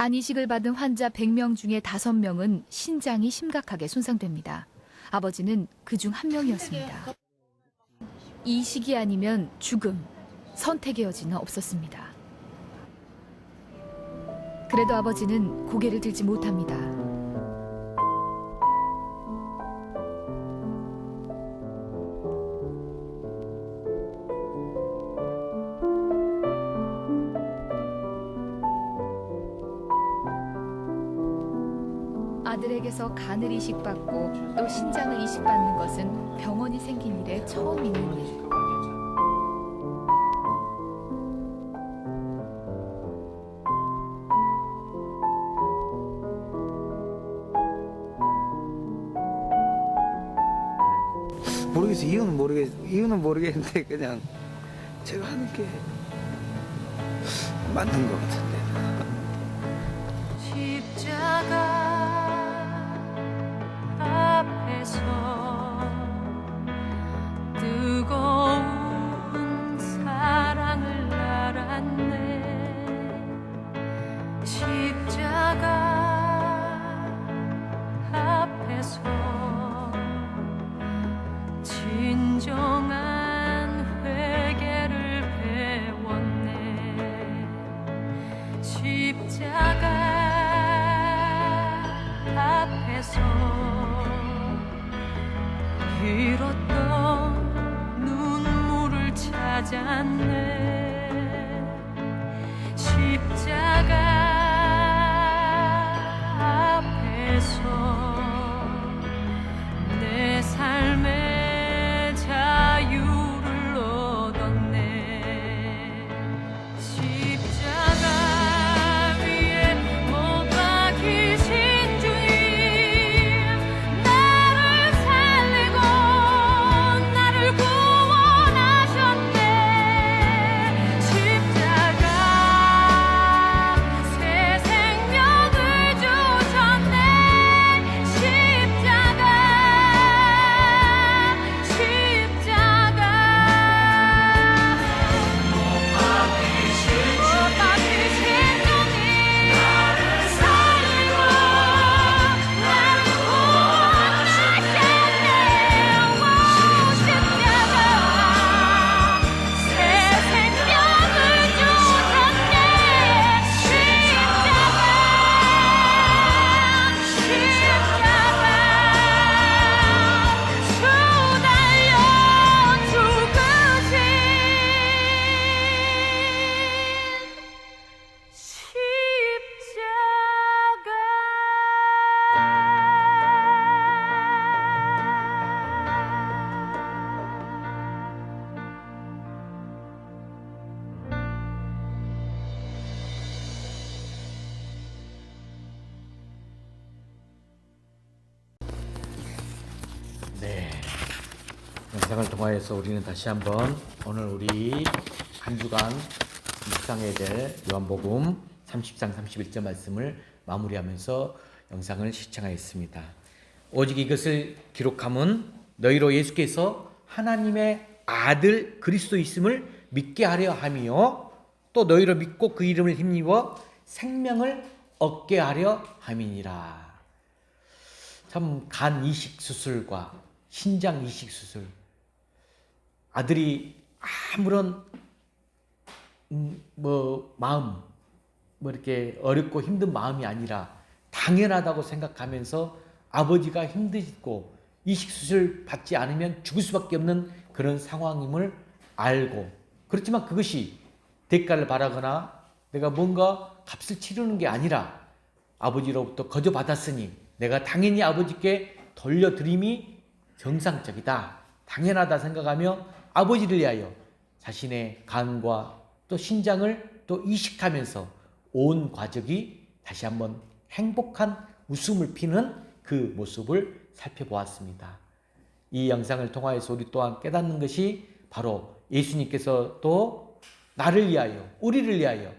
간 이식을 받은 환자 100명 중에 5명은 신장이 심각하게 손상됩니다. 아버지는 그중 한 명이었습니다. 이식이 아니면 죽음, 선택의 여지는 없었습니다. 그래도 아버지는 고개를 들지 못합니다. 아들에게서 간을 이식받고 또 신장을 이식받는 것은 병원이 생긴 이래 처음 있는 일. 모르겠어요. 이유는 모르겠는데 그냥 제가 하는 게 맞는 것 같은데. 십자가 앞에서 뜨거운 사랑을 알았네. 십자가 앞에서 진정한 회개를 배웠네. 십자가 앞에서 잃었던 눈물을 찾았네. 십자가 앞에서 내 삶의 자유를 얻었네. 십자가 위에 못 박히신 주님, 나를 살리고 나를 구원하셨네. 십자가 새 생명을 주셨네. 십자가 못 박히신 주님, 나를 살리고 나를 구원하셨네. 십자가 새 생명을 주셨네. 십자가 수 달려 죽으신 네, 영상을 통하여서 우리는 다시 한번 오늘 우리 한 주간 묵상해야 될 요한복음 30장 31절 말씀을 마무리하면서 영상을 시청하였습니다. 오직 이것을 기록함은 너희로 예수께서 하나님의 아들 그리스도 있음을 믿게 하려 함이요 또 너희로 믿고 그 이름을 힘입어 생명을 얻게 하려 함이니라. 참 간 이식 수술과 신장 이식 수술, 아들이 아무런 마음 이렇게 어렵고 힘든 마음이 아니라 당연하다고 생각하면서 아버지가 힘들고 이식 수술 받지 않으면 죽을 수밖에 없는 그런 상황임을 알고, 그렇지만 그것이 대가를 바라거나 내가 뭔가 값을 치르는 게 아니라 아버지로부터 거저 받았으니 내가 당연히 아버지께 돌려드림이 정상적이다, 당연하다 생각하며 아버지를 위하여 자신의 간과 또 신장을 또 이식하면서 온 가족이 다시 한번 행복한 웃음을 피는 그 모습을 살펴보았습니다. 이 영상을 통하여서 우리 또한 깨닫는 것이 바로 예수님께서 또 나를 위하여, 우리를 위하여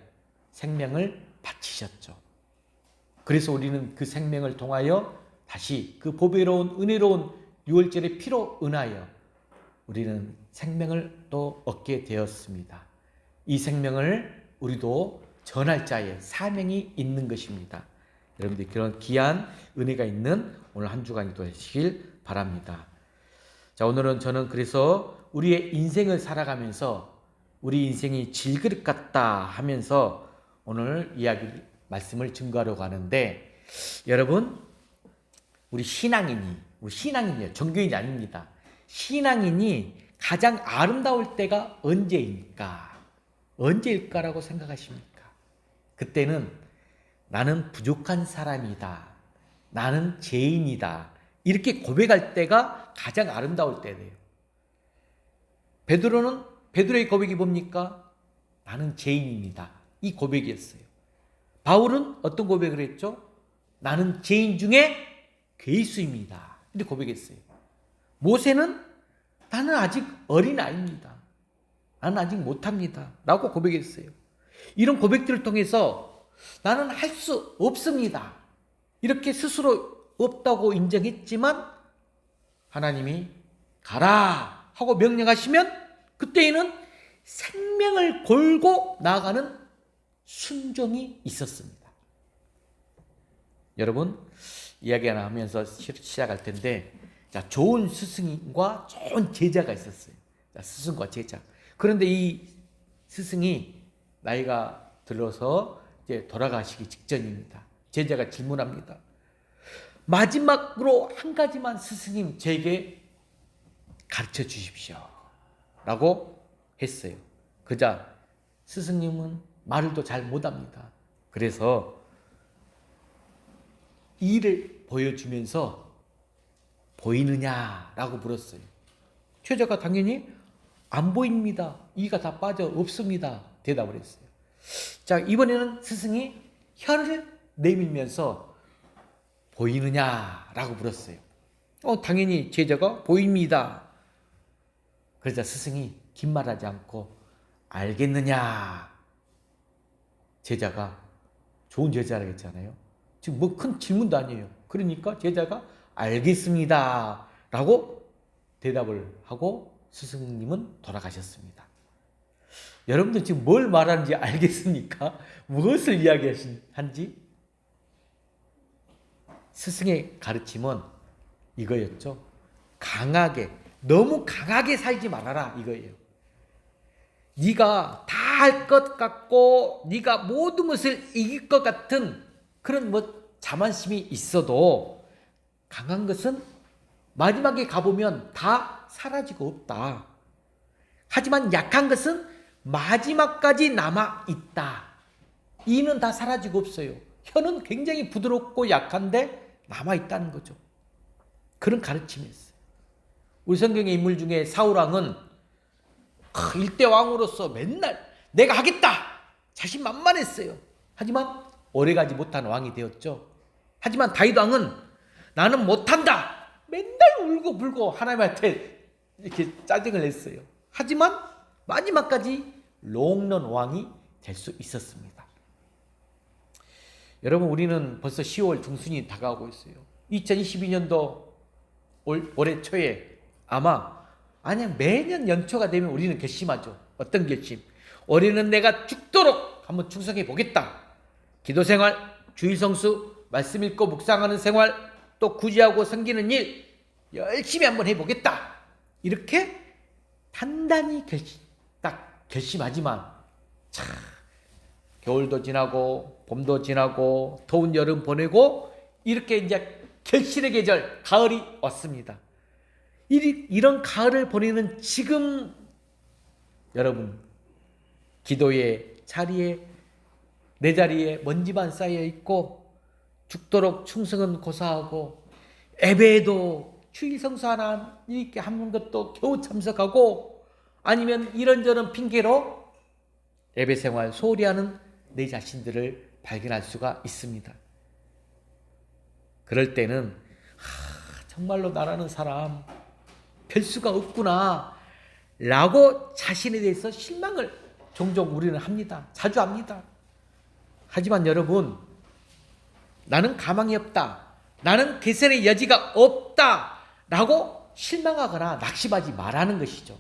생명을 바치셨죠. 그래서 우리는 그 생명을 통하여 다시 그 보배로운 은혜로운 유월절의 피로 은하여 우리는 생명을 또 얻게 되었습니다. 이 생명을 우리도 전할 자의 사명이 있는 것입니다. 여러분들 그런 귀한 은혜가 있는 오늘 한 주간이 되시길 바랍니다. 자, 오늘은 저는 그래서 우리의 인생을 살아가면서 우리 인생이 질그릇 같다 하면서 오늘 말씀을 증거하려고 하는데, 여러분, 우리 신앙인이요. 종교인이 아닙니다. 신앙인이 가장 아름다울 때가 언제일까라고 생각하십니까? 그때는 나는 부족한 사람이다. 나는 죄인이다. 이렇게 고백할 때가 가장 아름다울 때예요. 베드로의 고백이 뭡니까? 나는 죄인입니다. 이 고백이었어요. 바울은 어떤 고백을 했죠? 나는 죄인 중에 괴수입니다. 이렇게 고백했어요. 모세는 나는 아직 어린아이입니다. 나는 아직 못합니다. 라고 고백했어요. 이런 고백들을 통해서 나는 할 수 없습니다. 이렇게 스스로 없다고 인정했지만 하나님이 가라 하고 명령하시면 그때에는 생명을 걸고 나아가는 순종이 있었습니다. 여러분, 이야기 하나 하면서 시작할 텐데, 자, 좋은 스승과 좋은 제자가 있었어요. 자, 스승과 제자. 그런데 이 스승이 나이가 들어서 이제 돌아가시기 직전입니다. 제자가 질문합니다. 마지막으로 한 가지만 스승님 저에게 가르쳐 주십시오. 라고 했어요. 그자 스승님은 말을 또 잘 못합니다. 그래서 이를 보여주면서 보이느냐라고 물었어요. 제자가 당연히 안 보입니다. 이가 다 빠져 없습니다. 대답을 했어요. 자, 이번에는 스승이 혀를 내밀면서 보이느냐라고 물었어요. 당연히 제자가 보입니다. 그러자 스승이 긴 말하지 않고 알겠느냐. 제자가 좋은 제자라고 했잖아요. 지금 뭐 큰 질문도 아니에요. 그러니까 제자가 알겠습니다. 라고 대답을 하고 스승님은 돌아가셨습니다. 여러분들 지금 뭘 말하는지 알겠습니까? 무엇을 이야기한지? 스승의 가르침은 이거였죠. 너무 강하게 살지 말아라 이거예요. 네가 다 할 것 같고 네가 모든 것을 이길 것 같은 그런 자만심이 있어도 강한 것은 마지막에 가보면 다 사라지고 없다. 하지만 약한 것은 마지막까지 남아있다. 이는 다 사라지고 없어요. 혀는 굉장히 부드럽고 약한데 남아있다는 거죠. 그런 가르침이었어요. 우리 성경의 인물 중에 사울왕은 일대 왕으로서 맨날 내가 하겠다 자신만만했어요. 하지만 오래가지 못한 왕이 되었죠. 하지만 다윗 왕은 나는 못한다 맨날 울고 불고 하나님한테 이렇게 짜증을 냈어요. 하지만 마지막까지 롱런 왕이 될 수 있었습니다. 여러분, 우리는 벌써 10월 중순이 다가오고 있어요. 2022년도 올해 초에 아니 매년 연초가 되면 우리는 결심하죠. 어떤 결심? 올해는 내가 죽도록 한번 충성해 보겠다. 기도생활, 주일성수, 말씀 읽고 묵상하는 생활, 또 구제하고 섬기는 일 열심히 한번 해보겠다. 이렇게 단단히 결심하지만 겨울도 지나고 봄도 지나고 더운 여름 보내고 이렇게 이제 결실의 계절 가을이 왔습니다. 이런 가을을 보내는 지금 여러분, 기도의 자리에 내 자리에 먼지만 쌓여 있고 죽도록 충성은 고사하고 예배에도 주일 성수 하나 이렇게 하는 것도 겨우 참석하고 아니면 이런저런 핑계로 예배 생활 소홀히 하는 내 자신들을 발견할 수가 있습니다. 그럴 때는 정말로 나라는 사람 별 수가 없구나 라고 자신에 대해서 실망을 종종 우리는 합니다. 자주 합니다. 하지만 여러분, 나는 가망이 없다, 나는 개선의 여지가 없다 라고 실망하거나 낙심하지 말라는 것이죠.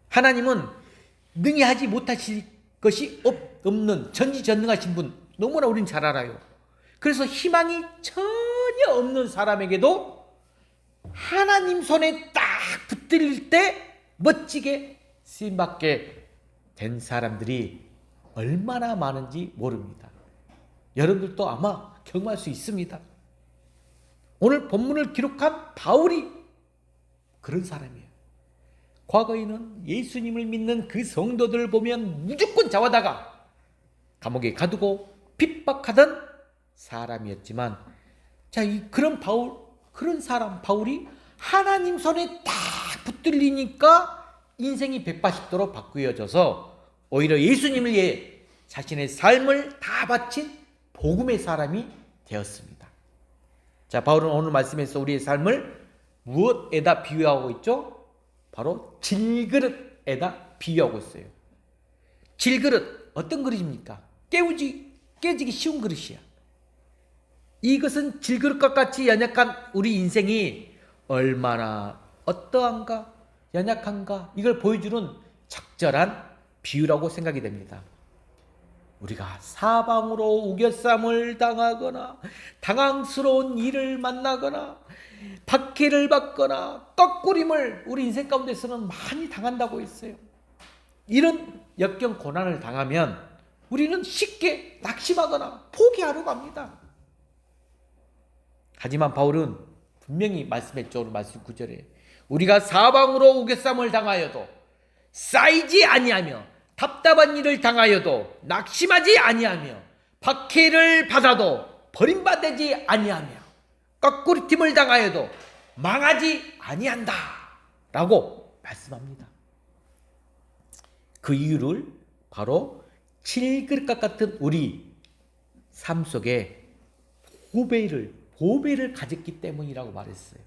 하나님은 능히 하지 못하실 것이 없는 전지전능하신 분 너무나 우린 잘 알아요. 그래서 희망이 전혀 없는 사람에게도 하나님 손에 딱 붙들릴 때 멋지게 쓰임받게 된 사람들이 얼마나 많은지 모릅니다. 여러분들도 아마 경험할 수 있습니다. 오늘 본문을 기록한 바울이 그런 사람이에요. 과거에는 예수님을 믿는 그 성도들을 보면 무조건 잡아다가 감옥에 가두고 핍박하던 사람이었지만, 자, 그런 사람 바울이 하나님 손에 딱 붙들리니까 인생이 180도로 바뀌어져서 오히려 예수님을 위해 자신의 삶을 다 바친 복음의 사람이 되었습니다. 자, 바울은 오늘 말씀에서 우리의 삶을 무엇에다 비유하고 있죠? 바로 질그릇에다 비유하고 있어요. 질그릇, 어떤 그릇입니까? 깨지기 쉬운 그릇이야. 이것은 질그릇과 같이 연약한 우리 인생이 얼마나 어떠한가, 연약한가, 이걸 보여주는 적절한 비유라고 생각이 됩니다. 우리가 사방으로 우겨쌈을 당하거나 당황스러운 일을 만나거나 박해를 받거나 꺾꾸림을 우리 인생 가운데서는 많이 당한다고 했어요. 이런 역경 고난을 당하면 우리는 쉽게 낙심하거나 포기하러 갑니다. 하지만 바울은 분명히 말씀했죠. 오늘 말씀 9절에 우리가 사방으로 우겨쌈을 당하여도 쌓이지 아니하며 답답한 일을 당하여도 낙심하지 아니하며 박해를 받아도 버림받지 아니하며 꺾꾸리팀을 당하여도 망하지 아니한다 라고 말씀합니다. 그 이유를 바로 질그릇과 같은 우리 삶 속에 보배를 가졌기 때문이라고 말했어요.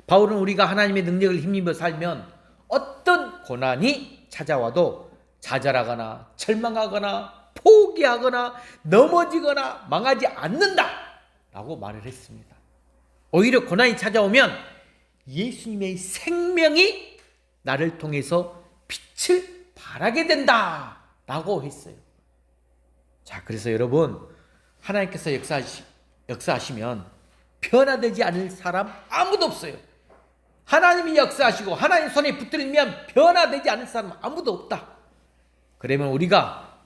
바울은 우리가 하나님의 능력을 힘입어 살면 어떤 고난이 찾아와도 좌절하거나 절망하거나 포기하거나 넘어지거나 망하지 않는다 라고 말을 했습니다. 오히려 고난이 찾아오면 예수님의 생명이 나를 통해서 빛을 발하게 된다 라고 했어요. 자, 그래서 여러분, 하나님께서 역사하시면 변화되지 않을 사람 아무도 없어요. 하나님이 역사하시고 하나님 손에 붙들면 변화되지 않을 사람 아무도 없다. 그러면 우리가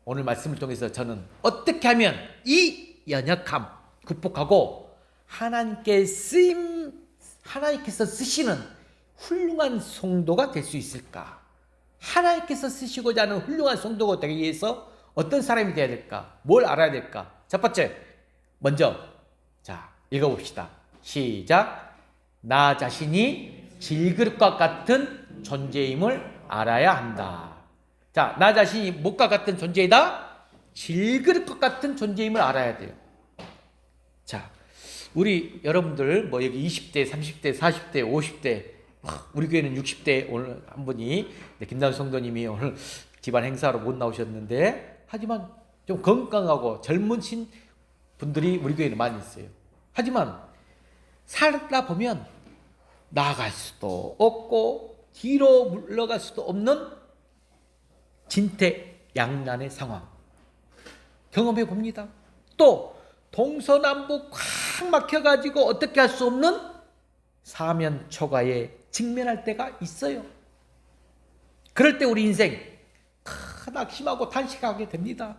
오늘 말씀을 통해서 저는 어떻게 하면 이 연약함 극복하고 하나님께서 쓰시는 훌륭한 성도가 될 수 있을까? 하나님께서 쓰시고자 하는 훌륭한 성도가 되기 위해서 어떤 사람이 되어야 될까? 뭘 알아야 될까? 첫 번째, 먼저 자, 읽어봅시다. 시작. 나 자신이 질그릇과 같은 존재임을 알아야 한다. 자, 나 자신이 무엇과 같은 존재이다? 질그릇과 같은 존재임을 알아야 돼요. 자, 우리 여러분들 뭐 여기 20대, 30대, 40대, 50대, 우리 교회는 60대 오늘 한 분이 김다운 성도님이 오늘 집안 행사로 못 나오셨는데, 하지만 좀 건강하고 젊으신 분들이 우리 교회는 많이 있어요. 하지만 살다 보면 나아갈 수도 없고 뒤로 물러갈 수도 없는 진퇴양난의 상황 경험해 봅니다. 또 동서남북 꽉 막혀가지고 어떻게 할 수 없는 사면초가에 직면할 때가 있어요. 그럴 때 우리 인생 낙심하고 탄식하게 됩니다.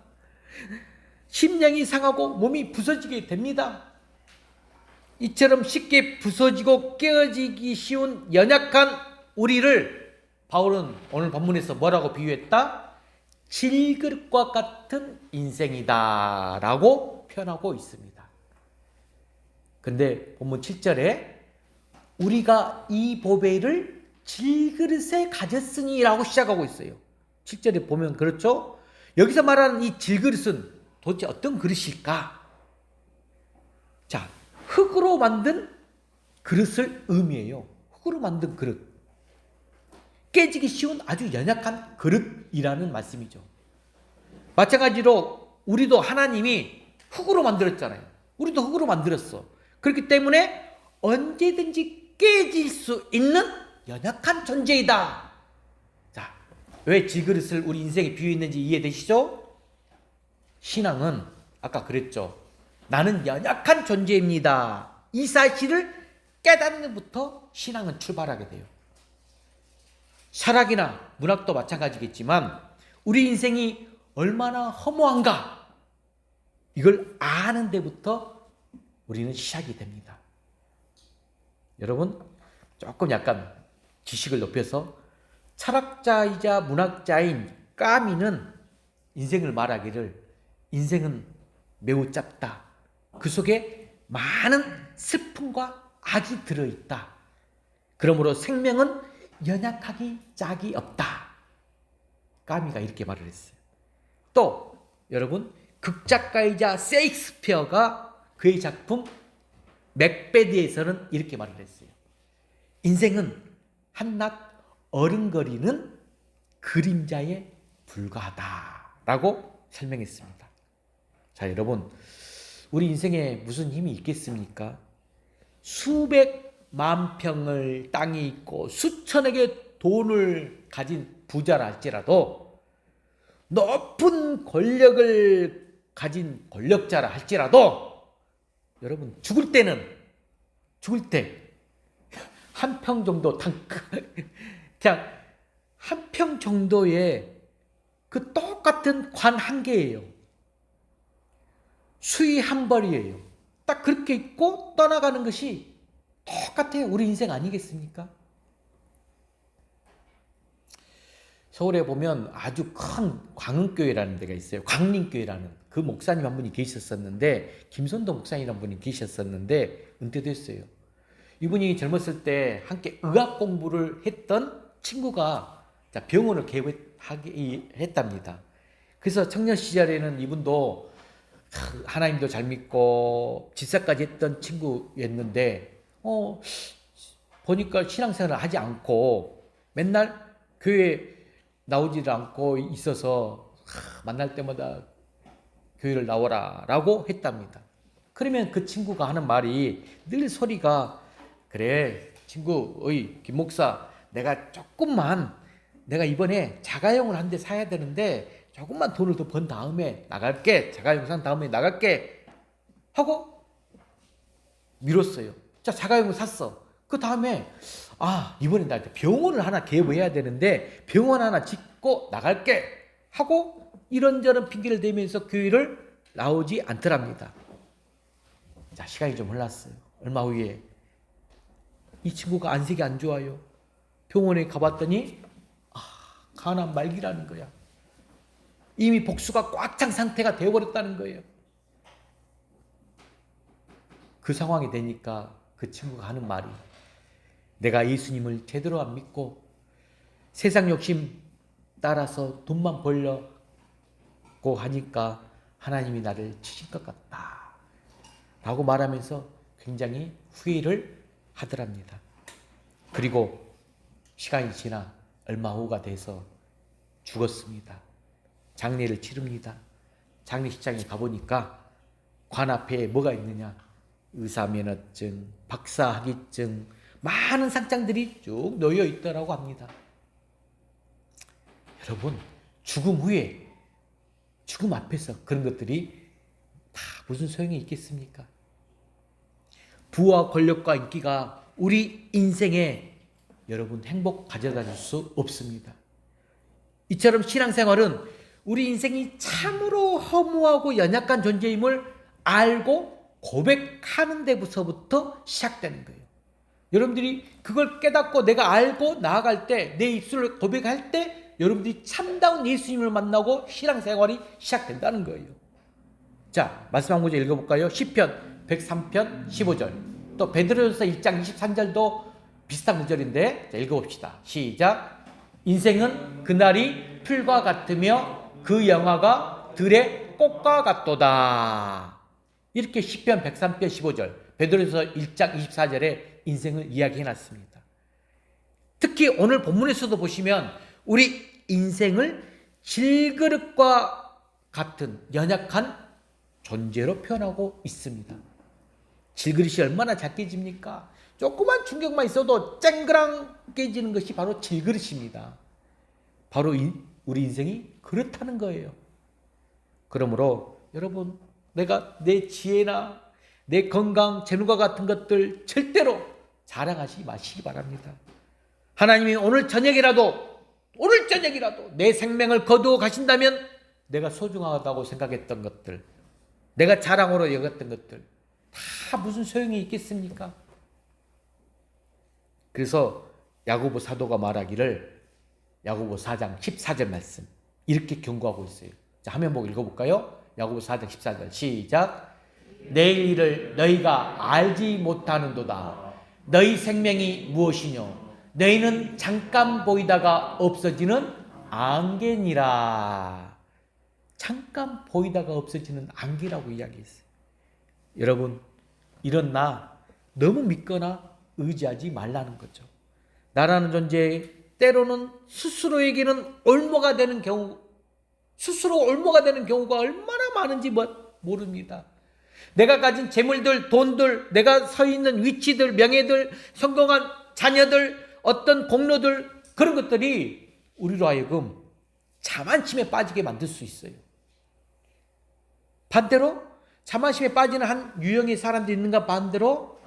심령이 상하고 몸이 부서지게 됩니다. 이처럼 쉽게 부서지고 깨어지기 쉬운 연약한 우리를 바울은 오늘 본문에서 뭐라고 비유했다? 질그릇과 같은 인생이다 라고 표현하고 있습니다. 근데 본문 7절에 우리가 이 보배를 질그릇에 가졌으니 라고 시작하고 있어요. 7절에 보면 그렇죠? 여기서 말하는 이 질그릇은 도대체 어떤 그릇일까? 자, 흙으로 만든 그릇을 의미해요. 흙으로 만든 그릇. 깨지기 쉬운 아주 연약한 그릇이라는 말씀이죠. 마찬가지로 우리도 하나님이 흙으로 만들었잖아요. 우리도 흙으로 만들었어. 그렇기 때문에 언제든지 깨질 수 있는 연약한 존재이다. 자, 왜 질그릇을 우리 인생에 비유했는지 이해되시죠? 신앙은 아까 그랬죠. 나는 연약한 존재입니다. 이 사실을 깨닫는 부터 신앙은 출발하게 돼요. 철학이나 문학도 마찬가지겠지만 우리 인생이 얼마나 허무한가 이걸 아는 데부터 우리는 시작이 됩니다. 여러분 조금 약간 지식을 높여서 철학자이자 문학자인 까미는 인생을 말하기를 인생은 매우 짧다. 그 속에 많은 슬픔과 악이 들어있다. 그러므로 생명은 연약하기 짝이 없다. 까미가 이렇게 말을 했어요. 또 여러분 극작가이자 셰익스피어가 그의 작품 맥베드에서는 이렇게 말을 했어요. 인생은 한낱 어른거리는 그림자에 불과하다라고 설명했습니다. 자, 여러분 우리 인생에 무슨 힘이 있겠습니까? 수백만 평을 땅이 있고 수천억의 돈을 가진 부자라 할지라도 높은 권력을 가진 권력자라 할지라도 여러분 죽을 때 한 평 정도 그냥 한 평 정도의 그 똑같은 관 한 개예요. 수의 한 벌이에요. 딱 그렇게 있고 떠나가는 것이 똑같아요. 우리 인생 아니겠습니까? 서울에 보면 아주 큰 광흥교회라는 데가 있어요. 광림교회라는 그 목사님 한 분이 계셨었는데 김선도 목사님이라는 분이 계셨었는데 은퇴됐어요. 이분이 젊었을 때 함께 의학 공부를 했던 친구가 병원을 개업하게 했답니다. 그래서 청년 시절에는 이분도 하나님도 잘 믿고 집사까지 했던 친구였는데 보니까 신앙생활을 하지 않고 맨날 교회 나오지를 않고 있어서 만날 때마다 교회를 나오라 라고 했답니다. 그러면 그 친구가 하는 말이 늘 소리가 그래 친구 김 목사 내가 이번에 자가용을 한 대 사야 되는데 조금만 돈을 더 번 다음에 나갈게. 자가용 산 다음에 나갈게 하고 미뤘어요. 자, 자가용을 샀어. 그 다음에 이번에 나 병원을 하나 개업해야 되는데 병원 하나 짓고 나갈게 하고 이런저런 핑계를 대면서 교회를 나오지 않더랍니다. 자, 시간이 좀 흘렀어요. 얼마 후에 이 친구가 안색이 안 좋아요. 병원에 가봤더니 간암 말기라는 거야. 이미 복수가 꽉 찬 상태가 되어버렸다는 거예요. 그 상황이 되니까 그 친구가 하는 말이 내가 예수님을 제대로 안 믿고 세상 욕심 따라서 돈만 벌려고 하니까 하나님이 나를 치실 것 같다 라고 말하면서 굉장히 후회를 하더랍니다. 그리고 시간이 지나 얼마 후가 돼서 죽었습니다. 장례를 치릅니다. 장례식장에 가보니까 관 앞에 뭐가 있느냐? 의사면허증, 박사학위증, 많은 상장들이 쭉 놓여 있더라고 합니다. 여러분, 죽음 후에, 죽음 앞에서 그런 것들이 다 무슨 소용이 있겠습니까? 부와 권력과 인기가 우리 인생에 여러분 행복 가져다 줄 수 없습니다. 이처럼 신앙생활은 우리 인생이 참으로 허무하고 연약한 존재임을 알고 고백하는 데부터 시작되는 거예요. 여러분들이 그걸 깨닫고 내가 알고 나아갈 때, 내 입술을 고백할 때 여러분들이 참다운 예수님을 만나고 신앙생활이 시작된다는 거예요. 자, 말씀 한 구절 읽어볼까요? 시편 103편 15절, 또 베드로전서 1장 23절도 비슷한 구절인데, 자, 읽어봅시다. 시작. 인생은 그날이 풀과 같으며 그 영화가 들의 꽃과 같도다. 이렇게 시편 103편 15절, 베드로전서 1장 24절에 인생을 이야기해놨습니다. 특히 오늘 본문에서도 보시면 우리 인생을 질그릇과 같은 연약한 존재로 표현하고 있습니다. 질그릇이 얼마나 작게 집니까? 조그만 충격만 있어도 쨍그랑 깨지는 것이 바로 질그릇입니다. 바로 우리 인생이 그렇다는 거예요. 그러므로 여러분, 내가 내 지혜나 내 건강, 재능과 같은 것들 절대로 자랑하지 마시기 바랍니다. 하나님이 오늘 저녁이라도 내 생명을 거두어 가신다면 내가 소중하다고 생각했던 것들, 내가 자랑으로 여겼던 것들 다 무슨 소용이 있겠습니까? 그래서 야고보 사도가 말하기를 야고보 4장 14절 말씀 이렇게 경고하고 있어요. 자, 화면 보고 읽어볼까요? 야고보 4장 14절 시작. 내일 일을 너희가 알지 못하는도다. 너희 생명이 무엇이뇨? 너희는 잠깐 보이다가 없어지는 안개니라. 잠깐 보이다가 없어지는 안개라고 이야기했어요. 여러분, 이런 나 너무 믿거나 의지하지 말라는 거죠. 나라는 존재 때로는 스스로에게는 올무가 되는 경우가 얼마나 많은지 모릅니다. 내가 가진 재물들, 돈들, 내가 서 있는 위치들, 명예들, 성공한 자녀들, 어떤 공로들, 그런 것들이 우리로 하여금 자만심에 빠지게 만들 수 있어요. 반대로 자만심에 빠지는 한 유형의 사람들이 있는가 반대로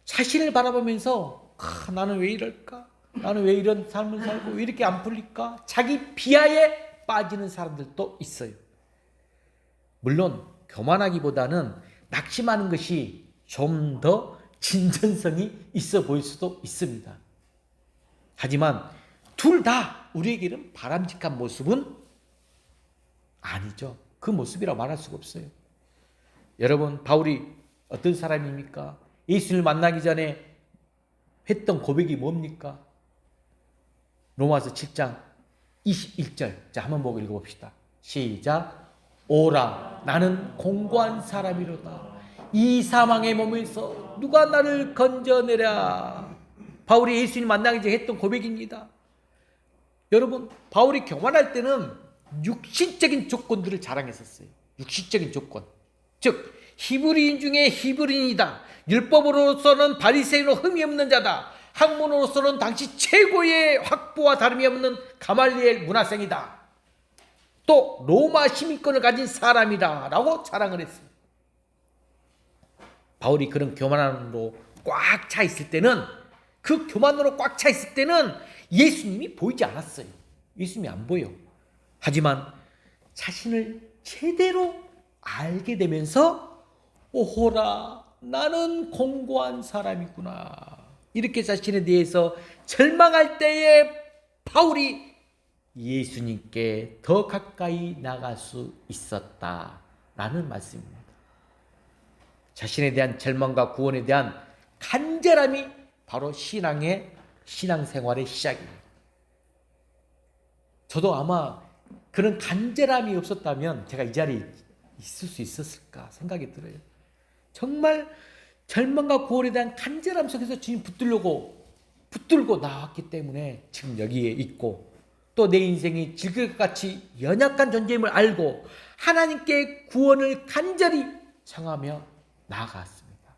자신을 바라보면서 나는 왜 이럴까? 나는 왜 이런 삶을 살고 왜 이렇게 안 풀릴까? 자기 비하에 빠지는 사람들도 있어요. 물론 교만하기보다는 낙심하는 것이 좀 더 진전성이 있어 보일 수도 있습니다. 하지만 둘 다 우리에게는 바람직한 모습은 아니죠. 그 모습이라고 말할 수가 없어요. 여러분, 바울이 어떤 사람입니까? 예수를 만나기 전에 했던 고백이 뭡니까? 로마서 7장 21절. 자, 한번 보고 읽어봅시다. 시작. 오라, 나는 공고한 사람이로다. 이 사망의 몸에서 누가 나를 건져내랴. 바울이 예수님 만나기 전에 했던 고백입니다. 여러분, 바울이 교만할 때는 육신적인 조건들을 자랑했었어요. 육신적인 조건. 즉 히브리인 중에 히브리인이다. 율법으로서는 바리새인으로 흠이 없는 자다. 학문으로서는 당시 최고의 학부와 다름이 없는 가말리엘 문화생이다. 또 로마 시민권을 가진 사람이다 라고 자랑을 했습니다. 바울이 그런 교만으로 꽉 차 있을 때는, 그 교만으로 꽉 차 있을 때는 예수님이 보이지 않았어요. 예수님이 안 보여. 하지만 자신을 제대로 알게 되면서 오호라, 나는 공고한 사람이구나. 이렇게 자신에 대해서 절망할 때에 바울이 예수님께 더 가까이 나갈 수 있었다라는 말씀입니다. 자신에 대한 절망과 구원에 대한 간절함이 바로 신앙생활의 시작입니다. 저도 아마 그런 간절함이 없었다면 제가 이 자리에 있을 수 있었을까 생각이 들어요. 정말 절망과 구원에 대한 간절함 속에서 주님 붙들고 나왔기 때문에 지금 여기에 있고, 또 내 인생이 질그릇같이 연약한 존재임을 알고 하나님께 구원을 간절히 청하며 나아갔습니다.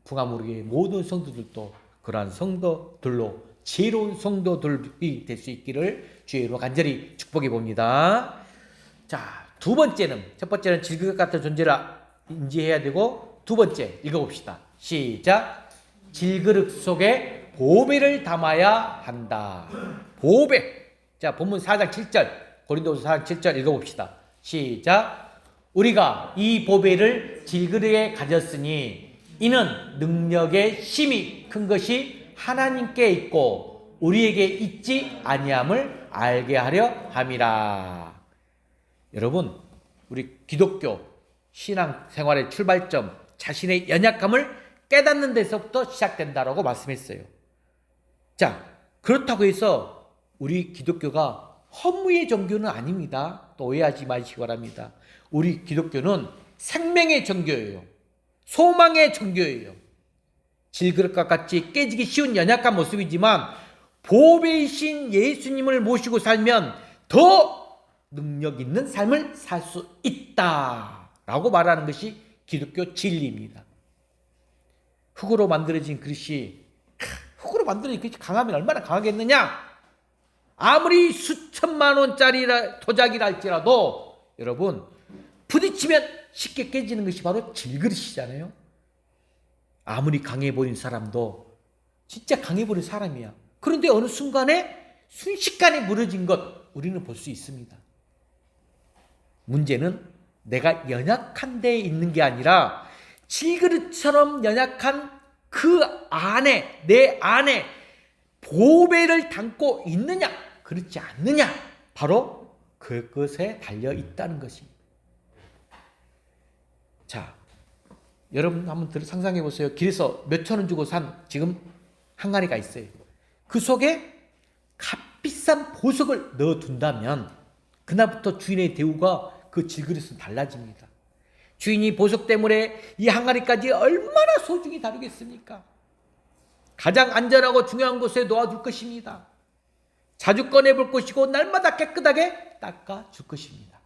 풍암우리의 모든 성도들도 그러한 성도들로 지혜로운 성도들이 될 수 있기를 주의 이름으로 간절히 축복해 봅니다. 자, 두 번째는, 첫 번째는 질그릇 같은 존재를 인지해야 되고, 두 번째 읽어봅시다. 시작. 질그릇 속에 보배를 담아야 한다. 보배. 자, 본문 4장 7절, 고린도서 4장 7절 읽어봅시다. 시작. 우리가 이 보배를 질그릇에 가졌으니 이는 능력의 힘이 큰 것이 하나님께 있고 우리에게 있지 아니함을 알게 하려 함이라. 여러분, 우리 기독교 신앙생활의 출발점, 자신의 연약함을 깨닫는 데서부터 시작된다라고 말씀했어요. 자, 그렇다고 해서 우리 기독교가 허무의 종교는 아닙니다. 또 오해하지 마시기 바랍니다. 우리 기독교는 생명의 종교예요. 소망의 종교예요. 질그릇과 같이 깨지기 쉬운 연약한 모습이지만 보배이신 예수님을 모시고 살면 더 능력 있는 삶을 살 수 있다라고 말하는 것이 기독교 진리입니다. 흙으로 만들어진 그릇이 강하면 얼마나 강하겠느냐? 아무리 수천만 원짜리 도자기라 할지라도 여러분, 부딪히면 쉽게 깨지는 것이 바로 질그릇이잖아요. 아무리 강해 보이는 사람도 진짜 강해 보이는 사람이야. 그런데 어느 순간에 순식간에 무너진 것 우리는 볼 수 있습니다. 문제는 내가 연약한 데에 있는 게 아니라 질그릇처럼 연약한 그 안에, 내 안에 보배를 담고 있느냐, 그렇지 않느냐, 바로 그것에 달려 있다는 것입니다. 자, 여러분 한번 상상해 보세요. 길에서 몇천 원 주고 산 지금 항아리가 있어요. 그 속에 값비싼 보석을 넣어둔다면 그날부터 주인의 대우가 그 질그릇은 달라집니다. 주인이 보석 때문에 이 항아리까지 얼마나 소중히 다루겠습니까? 가장 안전하고 중요한 곳에 놓아줄 것입니다. 자주 꺼내볼 것이고 날마다 깨끗하게 닦아줄 것입니다.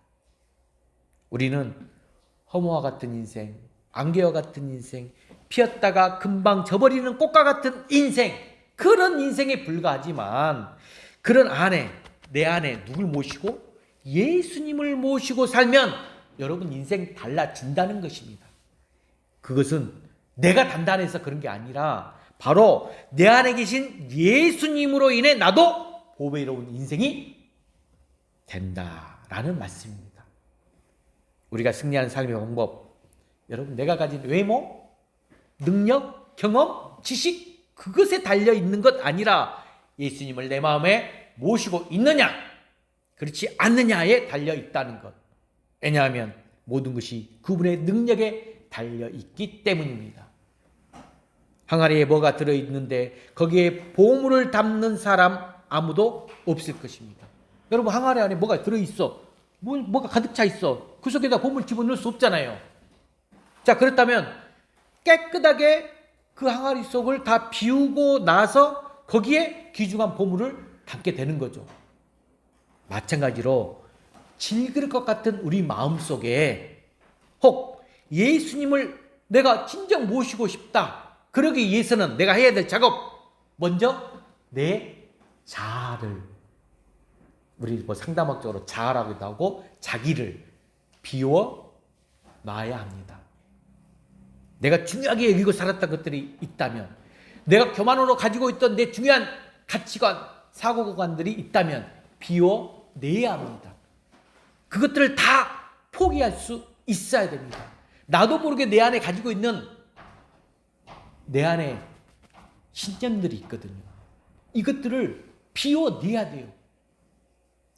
우리는 허무와 같은 인생, 안개와 같은 인생, 피었다가 금방 져버리는 꽃과 같은 인생, 그런 인생에 불과하지만 그런 안에, 내 안에 누굴 모시고 예수님을 모시고 살면 여러분 인생 달라진다는 것입니다. 그것은 내가 단단해서 그런 게 아니라 바로 내 안에 계신 예수님으로 인해 나도 보배로운 인생이 된다라는 말씀입니다. 우리가 승리하는 삶의 방법, 여러분 내가 가진 외모, 능력, 경험, 지식, 그것에 달려 있는 것 아니라 예수님을 내 마음에 모시고 있느냐, 그렇지 않느냐에 달려 있다는 것. 왜냐하면 모든 것이 그분의 능력에 달려 있기 때문입니다. 항아리에 뭐가 들어있는데 거기에 보물을 담는 사람 아무도 없을 것입니다. 여러분 항아리 안에 뭐가 들어있어, 뭐가 가득 차 있어. 그 속에다 보물 집어넣을 수 없잖아요. 자, 그렇다면 깨끗하게 그 항아리 속을 다 비우고 나서 거기에 귀중한 보물을 담게 되는 거죠. 마찬가지로 질그릇것 같은 우리 마음속에 혹 예수님을 내가 진정 모시고 싶다, 그러기 위해서는 내가 해야 될 작업, 먼저 내 자아를, 우리 뭐 상담학적으로 자아라고도 하고 자기를 비워 놔야 합니다. 내가 중요하게 여기고 살았던 것들이 있다면, 내가 교만으로 가지고 있던 내 중요한 가치관, 사고관들이 있다면 비워내야 합니다. 그것들을 다 포기할 수 있어야 됩니다. 나도 모르게 내 안에 가지고 있는 내 안에 신념들이 있거든요. 이것들을 비워내야 돼요.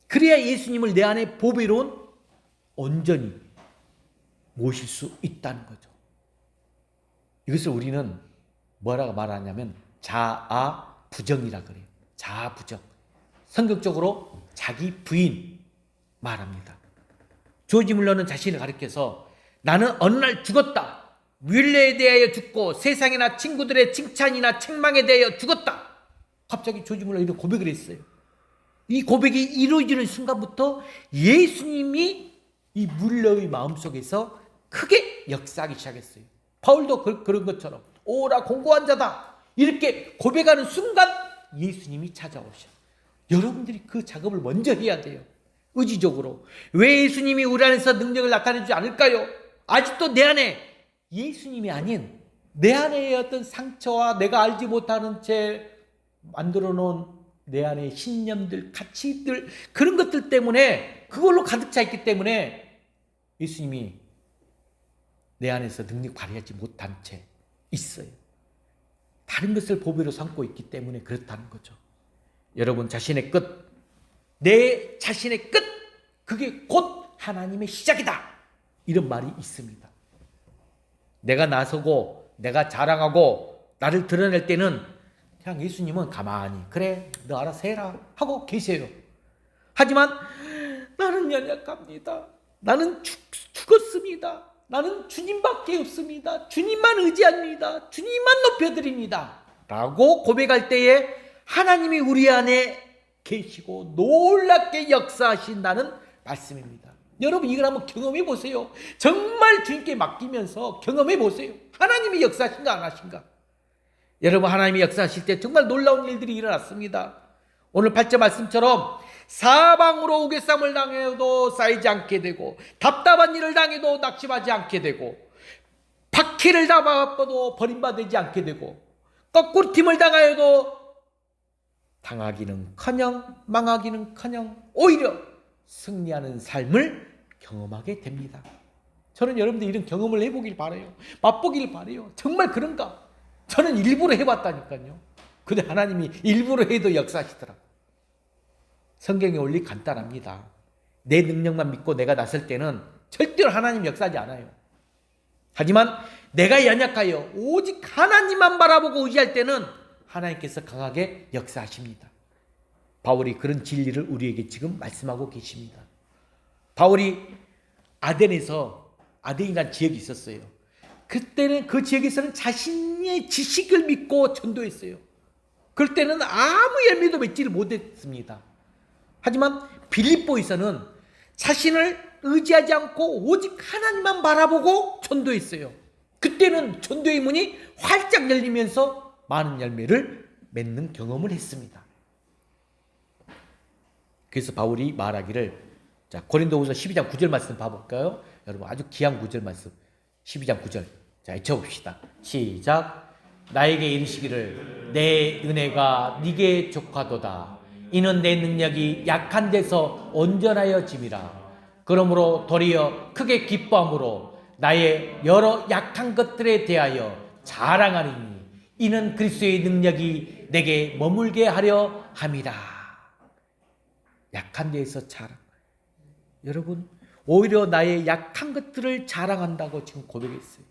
그래야 예수님을 내 안에 보배로운 온전히 모실 수 있다는 거죠. 이것을 우리는 뭐라고 말하냐면 자아부정이라 그래요. 자아부정. 성격적으로 자기 부인 말합니다. 조지 물러는 자신을 가리켜서 나는 어느 날 죽었다. 뮬레에 대하여 죽고 세상이나 친구들의 칭찬이나 책망에 대하여 죽었다. 갑자기 조지 물러 이런 고백을 했어요. 이 고백이 이루어지는 순간부터 예수님이 이 물러의 마음속에서 크게 역사하기 시작했어요. 바울도 그런 것처럼 오라 공고한 자다 이렇게 고백하는 순간 예수님이 찾아오셔. 여러분들이 그 작업을 먼저 해야 돼요. 의지적으로. 왜 예수님이 우리 안에서 능력을 나타내지 않을까요? 아직도 내 안에 예수님이 아닌 내 안에 어떤 상처와 내가 알지 못하는 채 만들어 놓은 내 안의 신념들, 가치들, 그런 것들 때문에, 그걸로 가득 차 있기 때문에 예수님이 내 안에서 능력 발휘하지 못한 채 있어요. 다른 것을 보배로 삼고 있기 때문에 그렇다는 거죠. 여러분 자신의 끝, 내 자신의 끝, 그게 곧 하나님의 시작이다, 이런 말이 있습니다. 내가 나서고 내가 자랑하고 나를 드러낼 때는 그냥 예수님은 가만히 그래 너 알아서 해라 하고 계세요. 하지만 나는 연약합니다. 나는 죽었습니다. 나는 주님밖에 없습니다. 주님만 의지합니다. 주님만 높여드립니다 라고 고백할 때에 하나님이 우리 안에 계시고 놀랍게 역사하신다는 말씀입니다. 여러분 이걸 한번 경험해 보세요. 정말 주님께 맡기면서 경험해 보세요. 하나님이 역사하신가 안 하신가. 여러분 하나님이 역사하실 때 정말 놀라운 일들이 일어났습니다. 오늘 8절 말씀처럼 사방으로 우겨쌈을 당해도 쌓이지 않게 되고, 답답한 일을 당해도 낙심하지 않게 되고, 박해를 당하고도 버림받지 않게 되고, 거꾸로 팀을 당하여도 당하기는커녕 망하기는커녕 오히려 승리하는 삶을 경험하게 됩니다. 저는 여러분들 이런 경험을 해보길 바라요. 맛보길 바라요. 정말 그런가? 저는 일부러 해봤다니까요. 근데 하나님이 일부러 해도 역사하시더라고요. 성경의 원리 간단합니다. 내 능력만 믿고 내가 나설 때는 절대로 하나님 역사하지 않아요. 하지만 내가 연약하여 오직 하나님만 바라보고 의지할 때는 하나님께서 강하게 역사하십니다. 바울이 그런 진리를 우리에게 지금 말씀하고 계십니다. 바울이 아덴이라는 지역이 있었어요. 그때는 그 지역에서는 자신의 지식을 믿고 전도했어요. 그럴 때는 아무 열매도 맺지를 못했습니다. 하지만 빌립보에서는 자신을 의지하지 않고 오직 하나님만 바라보고 전도했어요. 그때는 전도의 문이 활짝 열리면서 많은 열매를 맺는 경험을 했습니다. 그래서 바울이 말하기를, 자, 고린도후서 12장 9절 말씀 봐볼까요? 여러분 아주 귀한 9절 말씀, 12장 9절. 자, 읽어봅시다. 시작. 나에게 이르시기를 내 은혜가 네게 족하도다. 이는 내 능력이 약한 데서 온전하여 짐이라. 그러므로 도리어 크게 기뻐함으로 나의 여러 약한 것들에 대하여 자랑하리니 이는 그리스도의 능력이 내게 머물게 하려 함이라. 약한 데에서 자랑. 여러분 오히려 나의 약한 것들을 자랑한다고 지금 고백했어요.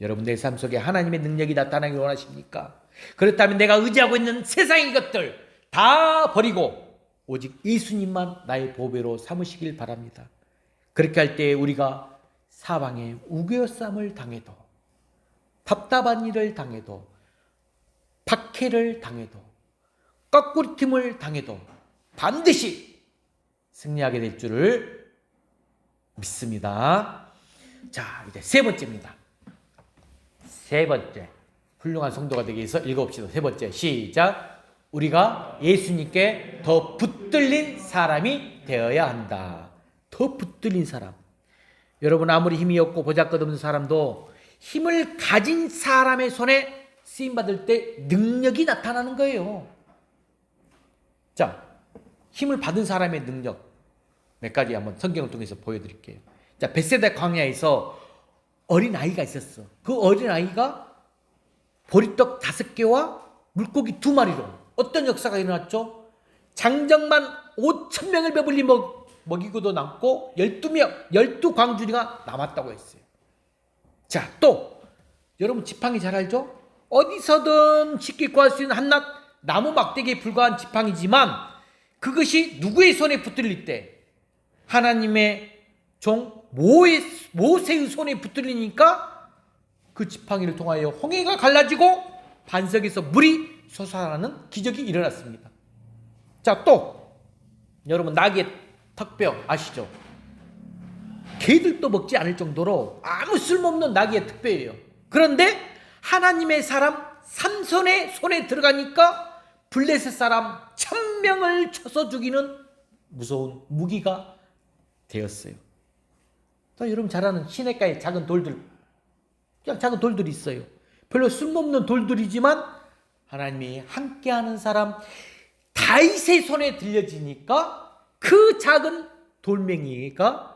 여러분 내 삶 속에 하나님의 능력이 나타나길 원하십니까? 그렇다면 내가 의지하고 있는 세상의 것들 다 버리고 오직 예수님만 나의 보배로 삼으시길 바랍니다. 그렇게 할 때 우리가 사방에 우겨쌈을 당해도, 답답한 일을 당해도, 박해를 당해도, 거꾸리팀을 당해도 반드시 승리하게 될 줄을 믿습니다. 자, 이제 세 번째입니다. 세 번째, 훌륭한 성도가 되기 위해서 읽어봅시다. 세 번째, 시작. 우리가 예수님께 더 붙들린 사람이 되어야 한다. 더 붙들린 사람. 여러분 아무리 힘이 없고 보잘것없는 사람도 힘을 가진 사람의 손에 쓰임받을 때 능력이 나타나는 거예요. 자, 힘을 받은 사람의 능력 몇 가지 한번 성경을 통해서 보여드릴게요. 자, 벳세다 광야에서 어린아이가 있었어. 그 어린아이가 보리떡 5개와 물고기 2마리로 어떤 역사가 일어났죠? 장정만 5,000명을 배불리 먹이고도 남고 12광주리가 남았다고 했어요. 자, 또 여러분 지팡이 잘 알죠? 어디서든 쉽게 구할 수 있는 한낱 나무 막대기에 불과한 지팡이지만 그것이 누구의 손에 붙들릴 때 하나님의 종 모세의 손에 붙들리니까 그 지팡이를 통하여 홍해가 갈라지고 반석에서 물이 솟아나는 기적이 일어났습니다. 자, 또 여러분 낙의 턱뼈 아시죠? 개들도 먹지 않을 정도로 아무 쓸모없는 낙의 턱뼈예요. 그런데 하나님의 사람 삼손의 손에 들어가니까 블레셋 사람 1,000명을 쳐서 죽이는 무서운 무기가 되었어요. 또 여러분 잘 아는 시냇가에 작은 돌들, 그냥 작은 돌들이 있어요. 별로 쓸모없는 돌들이지만 하나님이 함께하는 사람 다윗의 손에 들려지니까 그 작은 돌멩이가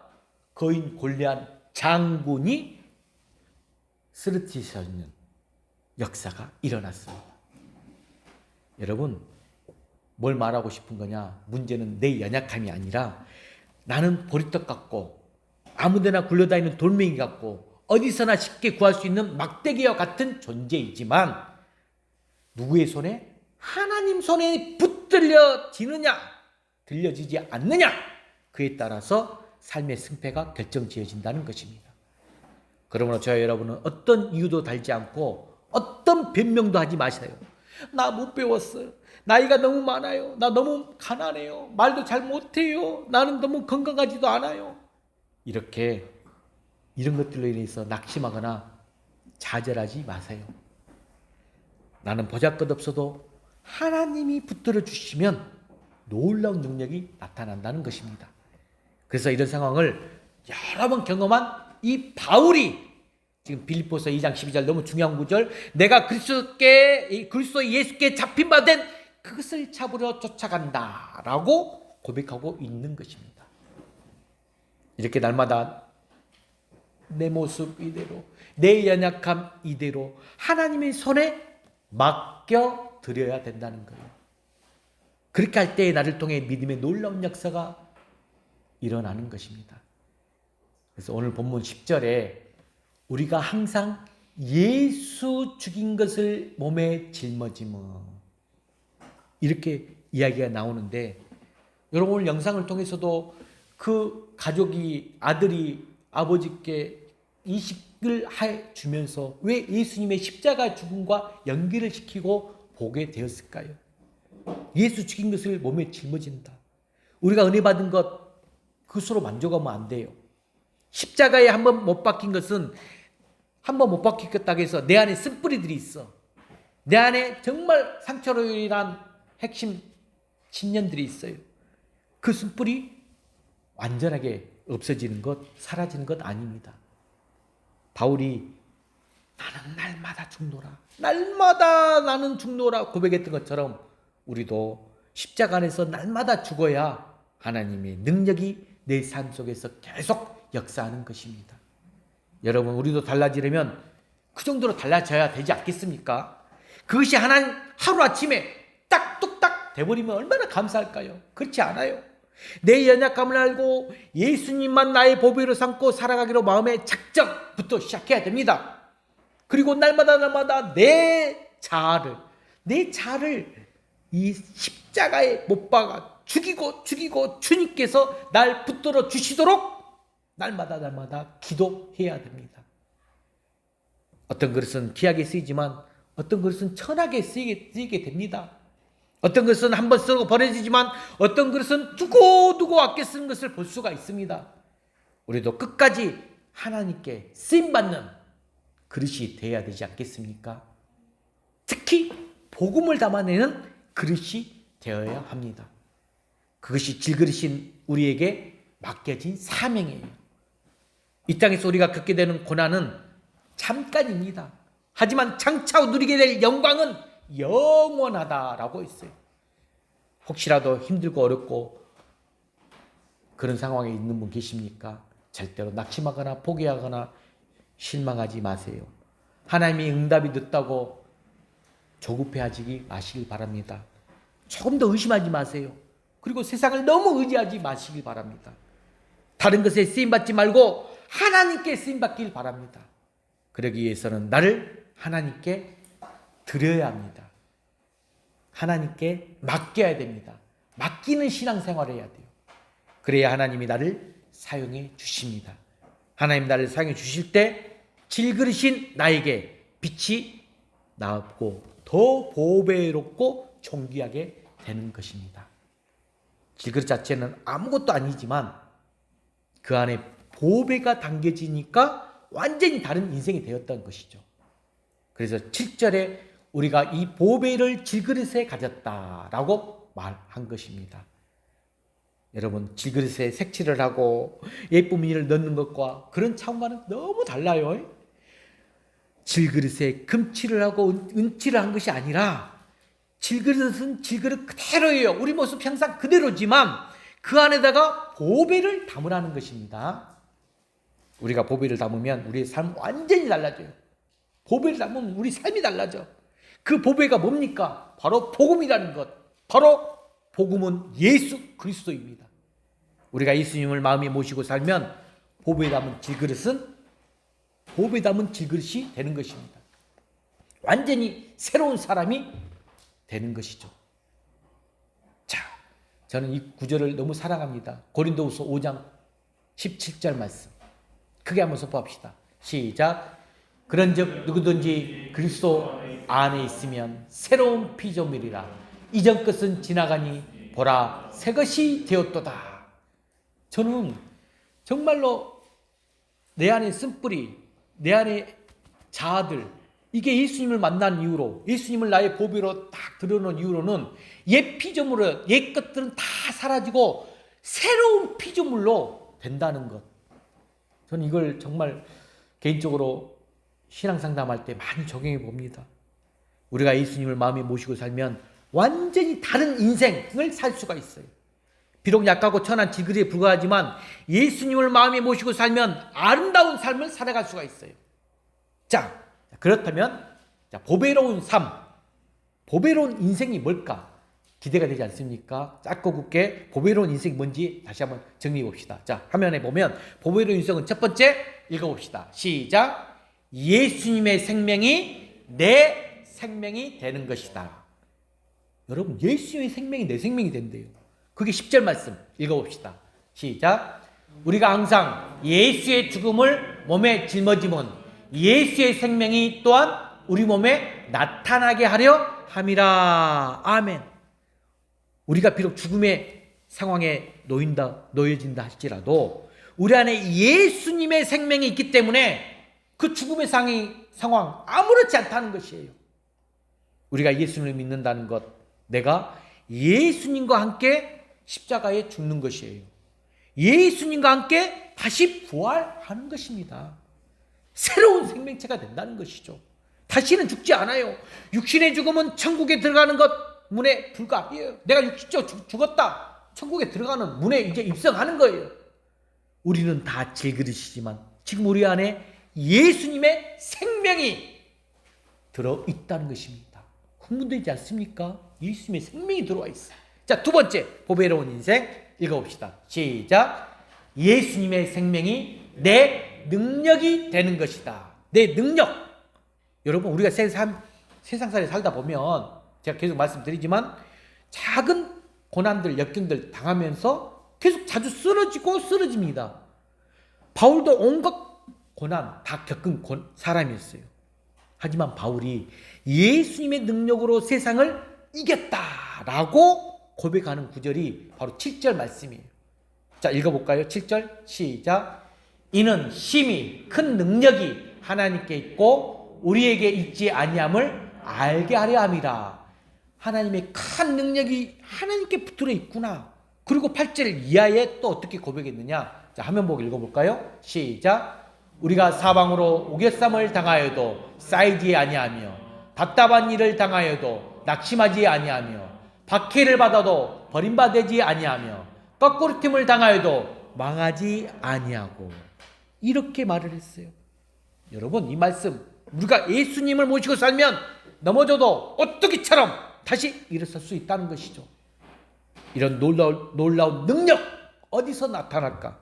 거인 골리앗 장군이 쓰러지시는 역사가 일어났습니다. 여러분 뭘 말하고 싶은 거냐? 문제는 내 연약함이 아니라 나는 보리떡 같고 아무데나 굴러다니는 돌멩이 같고 어디서나 쉽게 구할 수 있는 막대기와 같은 존재이지만 누구의 손에? 하나님 손에 붙들려지느냐 들려지지 않느냐 그에 따라서 삶의 승패가 결정지어진다는 것입니다. 그러므로 저와 여러분은 어떤 이유도 달지 않고 어떤 변명도 하지 마세요. 나 못 배웠어요. 나이가 너무 많아요. 나 너무 가난해요. 말도 잘 못해요. 나는 너무 건강하지도 않아요. 이런 것들로 인해서 낙심하거나 좌절하지 마세요. 나는 보잘것없어도 하나님이 붙들어 주시면 놀라운 능력이 나타난다는 것입니다. 그래서 이런 상황을 여러 번 경험한 이 바울이 지금 빌립보서 2장 12절 너무 중요한 구절, 내가 그리스도 예수께 잡힌 바 된 그것을 잡으러 쫓아간다 라고 고백하고 있는 것입니다. 이렇게 날마다 내 모습 이대로, 내 연약함 이대로 하나님의 손에 맡겨 드려야 된다는 거예요. 그렇게 할 때 나를 통해 믿음의 놀라운 역사가 일어나는 것입니다. 그래서 오늘 본문 10절에 우리가 항상 예수 죽인 것을 몸에 짊어지며, 이렇게 이야기가 나오는데, 여러분 오늘 영상을 통해서도 그 가족이, 아들이 아버지께 이식을 해 주면서 왜 예수님의 십자가 죽음과 연결을 시키고 보게 되었을까요? 예수 죽인 것을 몸에 짊어진다. 우리가 은혜 받은 것 그것으로 만족하면 안 돼요. 십자가에 한번 못 박힌 것은, 한번 못 박히겠다고 해서 내 안에 쓴뿌리들이 있어. 내 안에 정말 상처로 인한 핵심 신념들이 있어요. 그 쓴뿌리 완전하게 없어지는 것, 사라지는 것 아닙니다. 바울이 나는 날마다 죽노라, 날마다 나는 죽노라 고백했던 것처럼 우리도 십자가 안에서 날마다 죽어야 하나님의 능력이 내 삶 속에서 계속 역사하는 것입니다. 여러분, 우리도 달라지려면 그 정도로 달라져야 되지 않겠습니까? 그것이 하나님 하루아침에 딱 뚝딱 돼버리면 얼마나 감사할까요? 그렇지 않아요. 내 연약함을 알고 예수님만 나의 보배로 삼고 살아가기로 마음의 작정부터 시작해야 됩니다. 그리고 날마다 내 자아를 이 십자가에 못 박아 죽이고 주님께서 날 붙들어 주시도록 날마다 기도해야 됩니다. 어떤 그릇은 귀하게 쓰이지만 어떤 그릇은 천하게 쓰이게 됩니다. 어떤 그릇은 한번 쓰고 버려지지만 어떤 그릇은 두고 아껴 쓰는 것을 볼 수가 있습니다. 우리도 끝까지 하나님께 쓰임받는 그릇이 되어야 되지 않겠습니까? 특히 복음을 담아내는 그릇이 되어야 합니다. 그것이 질그릇인 우리에게 맡겨진 사명이에요. 이 땅에서 우리가 겪게 되는 고난은 잠깐입니다. 하지만 장차 누리게 될 영광은 영원하다라고 했어요. 혹시라도 힘들고 어렵고 그런 상황에 있는 분 계십니까? 절대로 낙심하거나 포기하거나 실망하지 마세요. 하나님의 응답이 늦다고 조급해하지 마시길 바랍니다. 조금 더 의심하지 마세요. 그리고 세상을 너무 의지하지 마시길 바랍니다. 다른 것에 쓰임받지 말고 하나님께 쓰임받길 바랍니다. 그러기 위해서는 나를 하나님께 드려야 합니다. 하나님께 맡겨야 됩니다. 맡기는 신앙생활을 해야 돼요. 그래야 하나님이 나를 사용해 주십니다. 하나님 나를 사용해 주실 때 질그릇인 나에게 빛이 나고 더 보배롭고 존귀하게 되는 것입니다. 질그릇 자체는 아무것도 아니지만 그 안에 보배가 담겨지니까 완전히 다른 인생이 되었던 것이죠. 그래서 7절에 우리가 이 보배를 질그릇에 가졌다라고 말한 것입니다. 여러분, 질그릇에 색칠을 하고 예쁜 비닐을 넣는 것과 그런 차원과는 너무 달라요. 질그릇에 금칠을 하고 은칠을 한 것이 아니라 질그릇은 질그릇 그대로예요. 우리 모습 형상 그대로지만 그 안에다가 보배를 담으라는 것입니다. 우리가 보배를 담으면 우리의 삶 완전히 달라져요. 보배를 담으면 우리 삶이 달라져. 그 보배가 뭡니까? 바로 복음이라는 것. 바로 복음은 예수 그리스도입니다. 우리가 예수님을 마음에 모시고 살면 보배 담은 질그릇이 되는 것입니다. 완전히 새로운 사람이 되는 것이죠. 자, 저는 이 구절을 너무 사랑합니다. 고린도후서 5장 17절 말씀. 크게 한번 선포합시다. 시작. 그런즉 누구든지 그리스도 안에 있으면 새로운 피조물이라. 이전 것은 지나가니 보라 새 것이 되었도다. 저는 정말로 내 안에 쓴뿌리, 내 안에 자아들, 이게 예수님을 만난 이후로, 예수님을 나의 보배로 딱 드러놓은 이후로는 옛 피조물은, 옛 것들은 다 사라지고 새로운 피조물로 된다는 것. 저는 이걸 정말 개인적으로 신앙 상담할 때 많이 적용해 봅니다. 우리가 예수님을 마음에 모시고 살면 완전히 다른 인생을 살 수가 있어요. 비록 약하고 천한 지그리에 불과하지만 예수님을 마음에 모시고 살면 아름다운 삶을 살아갈 수가 있어요. 자, 그렇다면 보배로운 삶, 보배로운 인생이 뭘까? 기대가 되지 않습니까? 짧고 굵게 보배로운 인생이 뭔지 다시 한번 정리해 봅시다. 자, 화면에 보면 보배로운 인생은 첫 번째 읽어봅시다. 시작. 예수님의 생명이 내 생명이 되는 것이다. 여러분, 예수님의 생명이 내 생명이 된대요. 그게 10절 말씀 읽어봅시다. 시작. 우리가 항상 예수의 죽음을 몸에 짊어지면 예수의 생명이 또한 우리 몸에 나타나게 하려 함이라. 아멘. 우리가 비록 죽음의 상황에 놓여진다 할지라도 우리 안에 예수님의 생명이 있기 때문에 그 죽음의 상황 아무렇지 않다는 것이에요. 우리가 예수님을 믿는다는 것, 내가 예수님과 함께 십자가에 죽는 것이에요. 예수님과 함께 다시 부활하는 것입니다. 새로운 생명체가 된다는 것이죠. 다시는 죽지 않아요. 육신의 죽음은 천국에 들어가는 것 문에 불과해요. 내가 육신적으로 죽었다. 천국에 들어가는 문에 이제 입성하는 거예요. 우리는 다 질그릇이지만 지금 우리 안에 예수님의 생명이 들어있다는 것입니다. 흥분되지 않습니까? 예수님의 생명이 들어와 있어요. 자, 두 번째 보배로운 인생 읽어봅시다. 시작. 예수님의 생명이 내 능력이 되는 것이다. 내 능력. 여러분, 우리가 세상살이 살다 보면 제가 계속 말씀드리지만 작은 고난들, 역경들 당하면서 계속 자주 쓰러집니다. 바울도 온갖 고난 다 겪은 사람이었어요. 하지만 바울이 예수님의 능력으로 세상을 이겼다라고 고백하는 구절이 바로 7절 말씀이에요. 자, 읽어볼까요? 7절 시작. 이는 심히 큰 능력이 하나님께 있고 우리에게 있지 아니함을 알게 하려 함이라. 하나님의 큰 능력이 하나님께 붙들어 있구나. 그리고 8절 이하에 또 어떻게 고백했느냐. 자, 화면 보고 읽어볼까요? 시작. 우리가 사방으로 우겨쌈을 당하여도 쌓이지 아니하며 답답한 일을 당하여도 낙심하지 아니하며 박해를 받아도 버림받지 아니하며 거꾸로 틈을 당하여도 망하지 아니하고 이렇게 말을 했어요. 여러분, 이 말씀 우리가 예수님을 모시고 살면 넘어져도 오뚜기처럼 다시 일어설 수 있다는 것이죠. 이런 놀라운 능력 어디서 나타날까?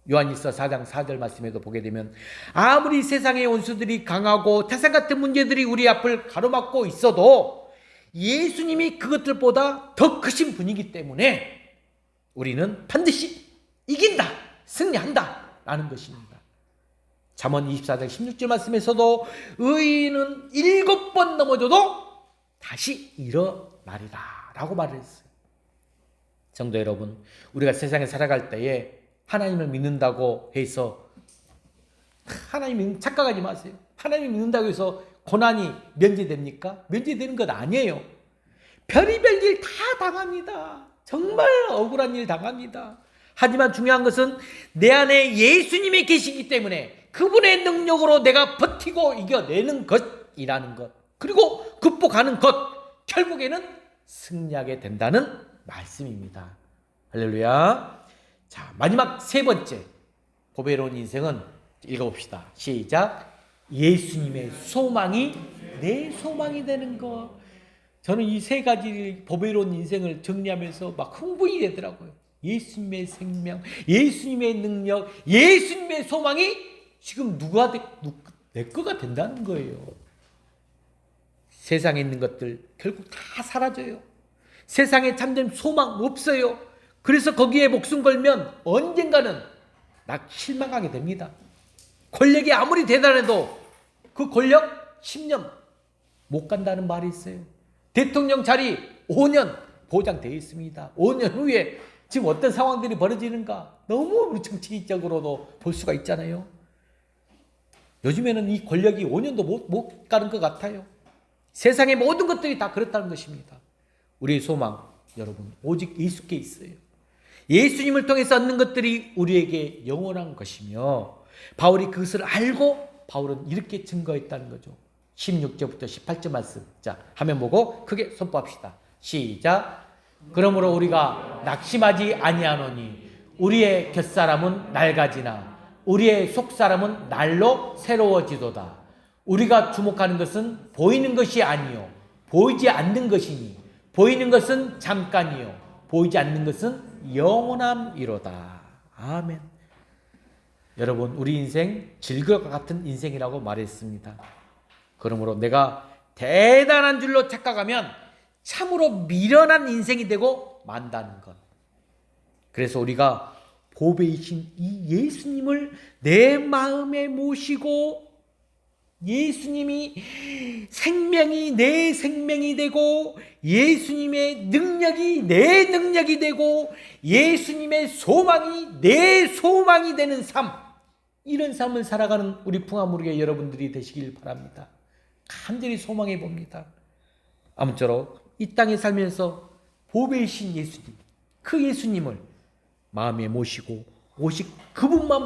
요한일서 4장 4절 말씀에도 보게 되면 아무리 세상의 원수들이 강하고 태산 같은 문제들이 우리 앞을 가로막고 있어도 예수님이 그것들보다 더 크신 분이기 때문에 우리는 반드시 이긴다, 승리한다 라는 것입니다. 잠언 24장 16절 말씀에서도 의인은 7번 넘어져도 다시 일어나리라 라고 말을 했어요. 성도 여러분, 우리가 세상에 살아갈 때에 하나님을 믿는다고 해서 하나님 착각하지 마세요. 하나님 믿는다고 해서 고난이 면제됩니까? 면제되는 것 아니에요. 별의별 일 다 당합니다. 정말 억울한 일 당합니다. 하지만 중요한 것은 내 안에 예수님이 계시기 때문에 그분의 능력으로 내가 버티고 이겨내는 것이라는 것, 그리고 극복하는 것, 결국에는 승리하게 된다는 말씀입니다. 할렐루야. 자, 마지막 세 번째 보배로운 인생은 읽어봅시다. 시작. 예수님의 소망이 내 소망이 되는 것. 저는 이 세 가지 보배로운 인생을 정리하면서 막 흥분이 되더라고요. 예수님의 생명, 예수님의 능력, 예수님의 소망이 지금 내 거가 된다는 거예요. 세상에 있는 것들 결국 다 사라져요. 세상에 참된 소망 없어요. 그래서 거기에 목숨 걸면 언젠가는 실망하게 됩니다. 권력이 아무리 대단해도 그 권력 10년 못 간다는 말이 있어요. 대통령 자리 5년 보장되어 있습니다. 5년 후에 지금 어떤 상황들이 벌어지는가 너무 우리 정치적으로도 볼 수가 있잖아요. 요즘에는 이 권력이 5년도 못 가는 것 같아요. 세상의 모든 것들이 다 그렇다는 것입니다. 우리의 소망, 여러분, 오직 예수께 있어요. 예수님을 통해서 얻는 것들이 우리에게 영원한 것이며, 바울이 그것을 알고 바울은 이렇게 증거했다는 거죠. 16절부터 18절 말씀. 자, 화면 보고 크게 선포합시다. 시작. 그러므로 우리가 낙심하지 아니하노니 우리의 곁사람은 낡아지나 우리의 속사람은 날로 새로워지도다. 우리가 주목하는 것은 보이는 것이 아니요 보이지 않는 것이니 보이는 것은 잠깐이요 보이지 않는 것은 영원함이로다. 아멘. 여러분, 우리 인생 즐거움과 같은 인생이라고 말했습니다. 그러므로 내가 대단한 줄로 착각하면 참으로 미련한 인생이 되고 만다는 것. 그래서 우리가 보배이신 이 예수님을 내 마음에 모시고 예수님이 생명이 내 생명이 되고 예수님의 능력이 내 능력이 되고 예수님의 소망이 내 소망이 되는 삶, 이런 삶을 살아가는 우리 풍화무르게 여러분들이 되시길 바랍니다. 간절히 소망해 봅니다. 아무쪼록 이 땅에 살면서 보배이신 예수님, 그 예수님을 마음에 모시고 오직 그분만